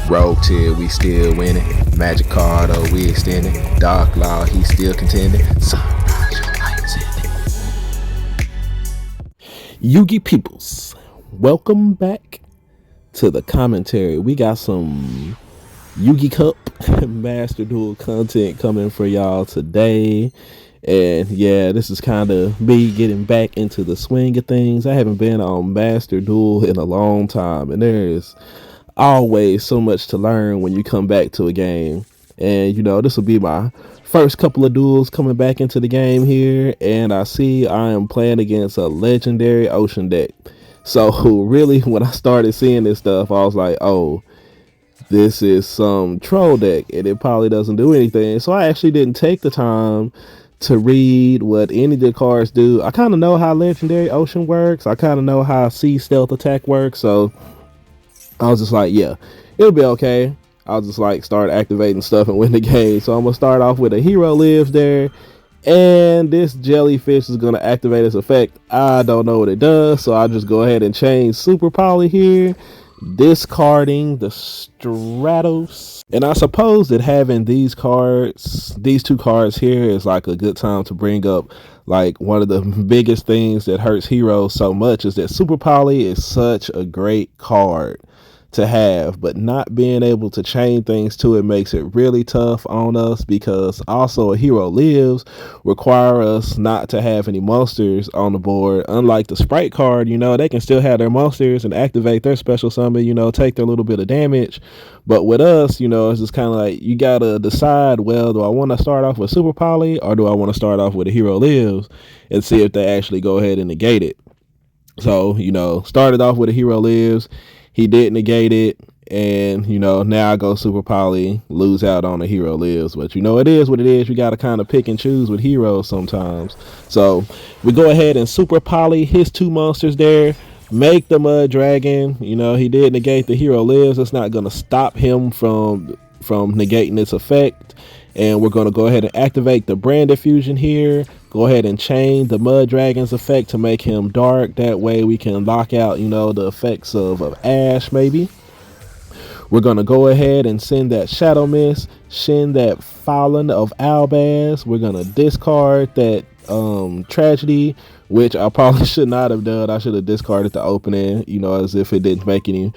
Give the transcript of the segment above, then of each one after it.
Rogue tier, we still winning. Magic card, oh, we extending. Dark Law, he still contending. Sunrise, your lights in it. Yugi peoples, welcome back to the commentary. We got some Yugi Cup Master Duel content coming for y'all today. And yeah, this is kind of me getting back into the swing of things. I haven't been on Master Duel in a long time, and there's always so much to learn when you come back to a game. And you know, this will be my first couple of duels coming back into the game here, and I see I am playing against a legendary ocean deck. So really, when I started seeing this stuff, I was like, oh, this is some troll deck, and it probably doesn't do anything. So I actually didn't take the time to read what any of the cards do. I kind of know how legendary ocean works. I kind of know how sea stealth attack works. So I was just like, yeah, it'll be okay. I'll just like start activating stuff and win the game. So I'm gonna start off with a hero lives there, and this jellyfish is gonna activate its effect. I don't know what it does, so I'll just go ahead and change Super Poly here, discarding the Stratos. And I suppose that having these two cards here is like a good time to bring up like one of the biggest things that hurts heroes so much is that Super Poly is such a great card to have, but not being able to chain things to it makes it really tough on us, because also a hero lives require us not to have any monsters on the board. Unlike the sprite card, you know, they can still have their monsters and activate their special summon, you know, take their little bit of damage. But with us, you know, it's just kind of like you gotta decide, well, do I want to start off with Super Poly, or do I want to start off with a hero lives and see if they actually go ahead and negate it. So, you know, started off with a hero lives, he did negate it, and you know, now I go Super Poly, lose out on a hero lives. But you know, it is what it is. You got to kind of pick and choose with heroes sometimes. So we go ahead and Super Poly his two monsters there, make the Mud Dragon. You know, he did negate the hero lives. It's not going to stop him from negating its effect. And we're going to go ahead and activate the Branded Fusion here. Go ahead and chain the Mud Dragon's effect to make him dark. That way we can lock out, you know, the effects of Ash maybe. We're going to go ahead and send that Shadow Mist, send that Fallen of Albaz. We're going to discard that Tragedy, which I probably should not have done. I should have discarded the opening, you know, as if it didn't make any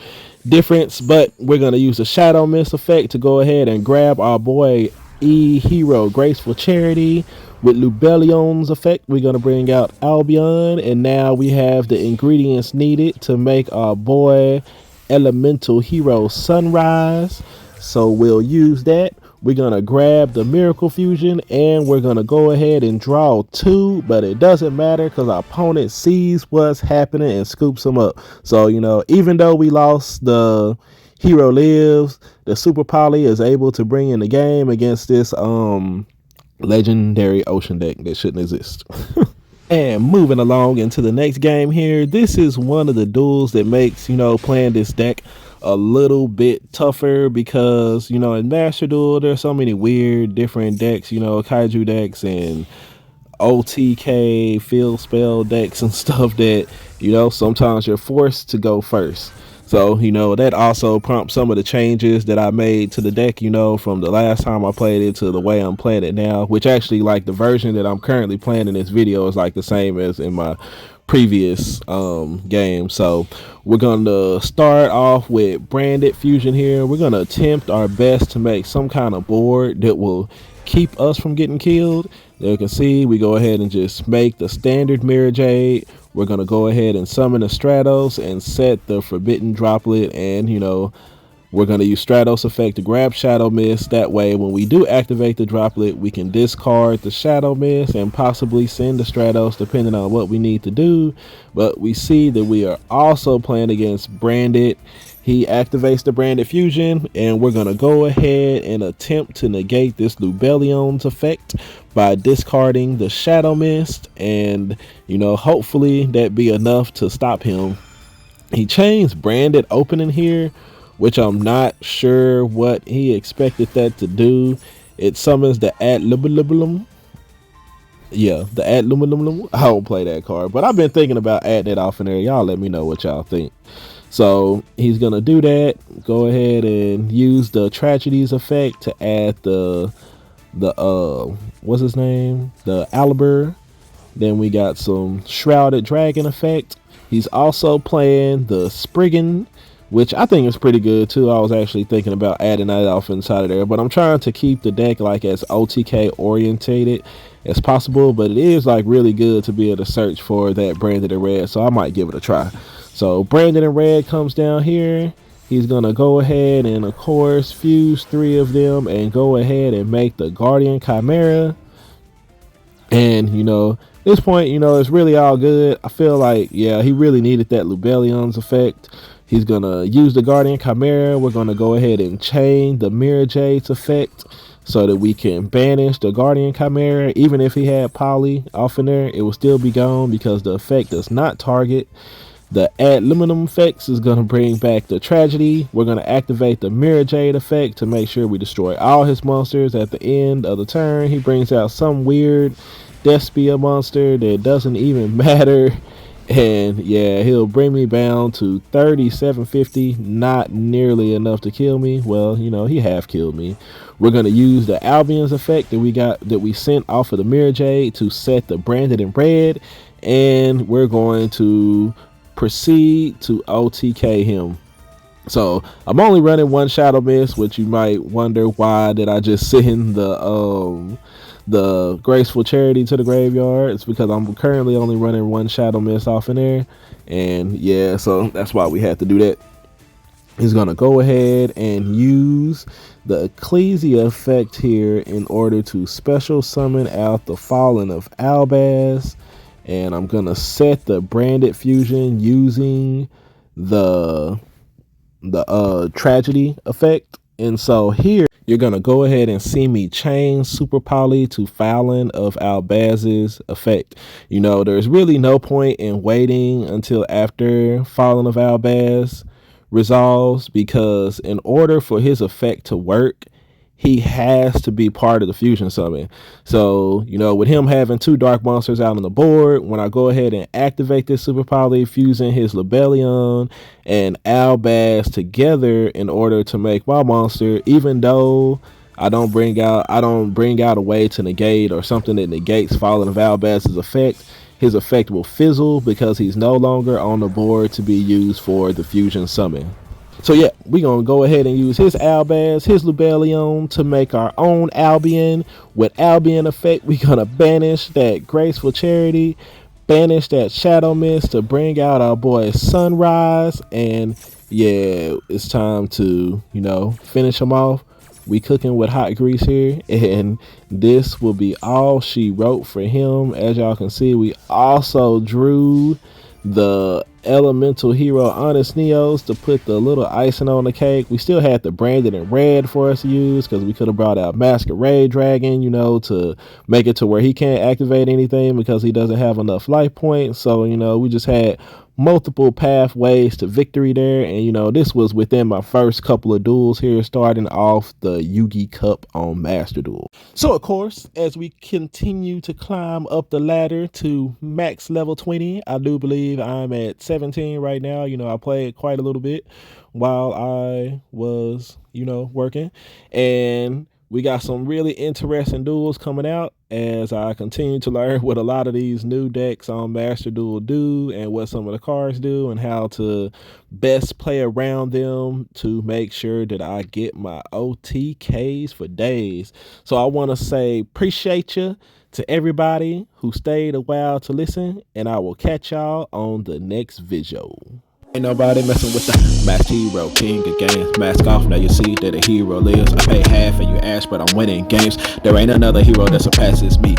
difference. But we're going to use the Shadow Mist effect to go ahead and grab our boy hero Graceful Charity. With Lubellion's effect, we're going to bring out Albion, and now we have the ingredients needed to make our boy elemental hero Sunrise. So we'll use that. We're going to grab the Miracle Fusion, and we're going to go ahead and draw two, but it doesn't matter because our opponent sees what's happening and scoops them up. So, you know, even though we lost the hero lives, the Super Poly is able to bring in the game against this legendary ocean deck that shouldn't exist. And moving along into the next game here, this is one of the duels that makes, you know, playing this deck a little bit tougher, because, you know, in Master Duel there's so many weird different decks, you know, kaiju decks and OTK field spell decks and stuff that, you know, sometimes you're forced to go first. So, you know, that also prompts some of the changes that I made to the deck, you know, from the last time I played it to the way I'm playing it now, which actually, like, the version that I'm currently playing in this video is like the same as in my previous game. So we're going to start off with Branded Fusion here. We're going to attempt our best to make some kind of board that will keep us from getting killed. There you can see we go ahead and just make the standard Mirror Jade. We're going to go ahead and summon the Stratos and set the Forbidden Droplet, and you know, we're going to use Stratos effect to grab Shadow Mist. That way when we do activate the droplet, we can discard the Shadow Mist and possibly send the Stratos depending on what we need to do. But we see that we are also playing against Branded. He activates the Branded Fusion, and we're going to go ahead and attempt to negate this Lubellion's effect by discarding the Shadow Mist, and you know, hopefully that be enough to stop him. He chains Branded opening here, which I'm not sure what he expected that to do. It summons the Ad Libellum. Yeah, the Ad Libellum. I don't play that card, but I've been thinking about adding it off in there. Y'all let me know what y'all think. So he's gonna do that. Go ahead and use the tragedies effect to add the what's his name? The Aliber. Then we got some Shrouded Dragon effect. He's also playing the Spriggan, which I think is pretty good too. I was actually thinking about adding that off inside of there, but I'm trying to keep the deck like as OTK orientated as possible, but it is like really good to be able to search for that branded in red, so I might give it a try. So branded in red comes down here. He's gonna go ahead and of course fuse 3 of them and go ahead and make the Guardian Chimera. And this point, it's really all good. I feel like, yeah, he really needed that Lubellion's effect. He's gonna use the Guardian Chimera. We're gonna go ahead and chain the Mirror Jade's effect so that we can banish the Guardian Chimera. Even if he had Poly off in there, it will still be gone because the effect does not target. The Ad Liminum effects is going to bring back the Tragedy. We're going to activate the Mirror Jade effect to make sure we destroy all his monsters at the end of the turn. He brings out some weird Despia monster that doesn't even matter. And yeah, he'll bring me down to 3750. Not nearly enough to kill me. Well, he half killed me. We're going to use the Albion's effect that we sent off of the Mirror Jade to set the branded in red. And we're going to proceed to OTK him. So I'm only running 1 Shadow Mist, which you might wonder why did I just send the Graceful Charity to the graveyard. It's because I'm currently only running 1 Shadow Mist off in there, and yeah, so that's why we had to do that. He's gonna go ahead and use the Ecclesia effect here in order to special summon out the Fallen of Albaz. And I'm gonna set the branded fusion using the Tragedy effect. And so here you're gonna go ahead and see me chain Super Poly to Fallen of Albaz's effect. There's really no point in waiting until after Fallen of Albaz resolves, because in order for his effect to work, he has to be part of the fusion summon. So, with him having 2 dark monsters out on the board, when I go ahead and activate this Super Poly, fusing his Lubellion and Albaz together in order to make my monster, even though I don't bring out a way to negate or something that negates Fallen of Albaz's effect, his effect will fizzle because he's no longer on the board to be used for the fusion summon. So yeah, we're going to go ahead and use his Albaz, his Lubellion to make our own Albion. With Albion effect, we're going to banish that Graceful Charity, banish that Shadow Mist to bring out our boy Sunrise. And yeah, it's time to, finish him off. We cooking with hot grease here, and this will be all she wrote for him. As y'all can see, we also drew the elemental hero Honest Neos to put the little icing on the cake. We still had the branded in red for us to use because we could have brought out Masquerade Dragon, to make it to where he can't activate anything because he doesn't have enough life points. So, we just had multiple pathways to victory there. And, this was within my first couple of duels here, starting off the Yugi Cup on Master Duel. So, of course, as we continue to climb up the ladder to max level 20, I do believe I'm at 17 right now. I played quite a little bit while I was, working. And we got some really interesting duels coming out as I continue to learn what a lot of these new decks on Master Duel do and what some of the cards do and how to best play around them to make sure that I get my OTKs for days. So I want to say appreciate you to everybody who stayed a while to listen, and I will catch y'all on the next video. Ain't nobody messing with the Master Hero, king of games. Mask off, now you see that a hero lives. I pay half and you ask, but I'm winning games. There ain't another hero that surpasses me.